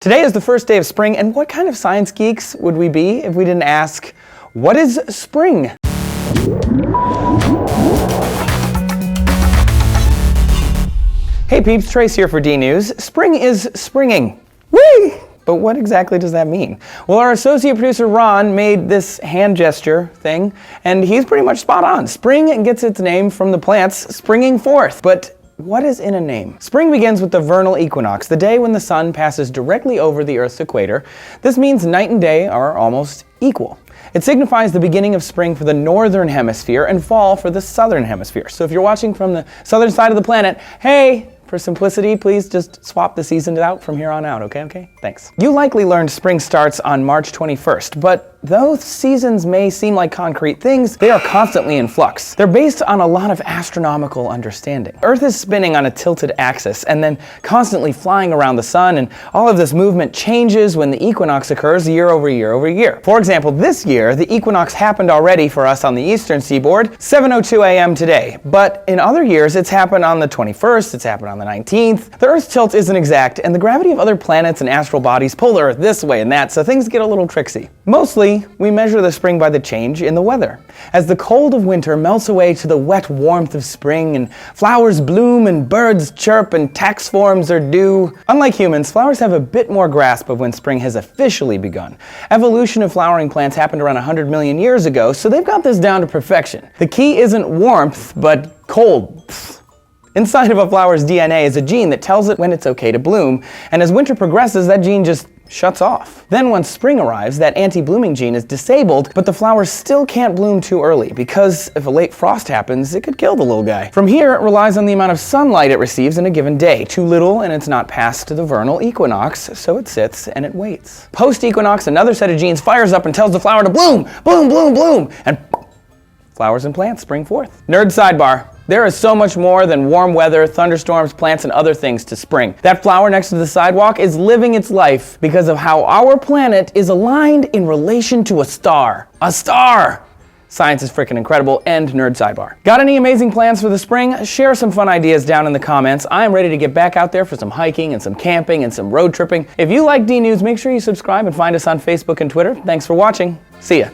Today is the first day of spring, and what kind of science geeks would we be if we didn't ask, what is spring? Hey peeps, Trace here for DNews. Spring is springing. Whee! But what exactly does that mean? Well, our associate producer Ron made this hand gesture thing, and he's pretty much spot on. Spring gets its name from the plants springing forth, but what is in a name? Spring begins with the vernal equinox, the day when the sun passes directly over the Earth's equator. This means night and day are almost equal. It signifies the beginning of spring for the Northern Hemisphere and fall for the Southern Hemisphere. So if you're watching from the southern side of the planet, hey, for simplicity, please just swap the seasons out from here on out, okay? Thanks. You likely learned spring starts on March 21st, but though seasons may seem like concrete things, they are constantly in flux. They're based on a lot of astronomical understanding. Earth is spinning on a tilted axis and then constantly flying around the sun, and all of this movement changes when the equinox occurs year over year over year. For example, this year, the equinox happened already for us on the eastern seaboard, 7:02 a.m. today. But in other years, it's happened on the 21st, it's happened on the 19th. The Earth's tilt isn't exact, and the gravity of other planets and astral bodies pull the Earth this way and that, so things get a little tricksy. Mostly, we measure the spring by the change in the weather. As the cold of winter melts away to the wet warmth of spring, and flowers bloom and birds chirp and tax forms are due. Unlike humans, flowers have a bit more grasp of when spring has officially begun. Evolution of flowering plants happened around 100 million years ago, so they've got this down to perfection. The key isn't warmth, but cold. Inside of a flower's DNA is a gene that tells it when it's okay to bloom, and as winter progresses, that gene just shuts off. Then once spring arrives, that anti-blooming gene is disabled, but the flower still can't bloom too early, because if a late frost happens, it could kill the little guy. From here, it relies on the amount of sunlight it receives in a given day. Too little, and it's not passed to the vernal equinox, so it sits and it waits. Post-equinox, another set of genes fires up and tells the flower to bloom, bloom, bloom, bloom, and flowers and plants spring forth. Nerd sidebar. There is so much more than warm weather, thunderstorms, plants, and other things to spring. That flower next to the sidewalk is living its life because of how our planet is aligned in relation to a star. A star! Science is freaking incredible. End nerd sidebar. Got any amazing plans for the spring? Share some fun ideas down in the comments. I am ready to get back out there for some hiking and some camping and some road tripping. If you like DNews, make sure you subscribe and find us on Facebook and Twitter. Thanks for watching. See ya.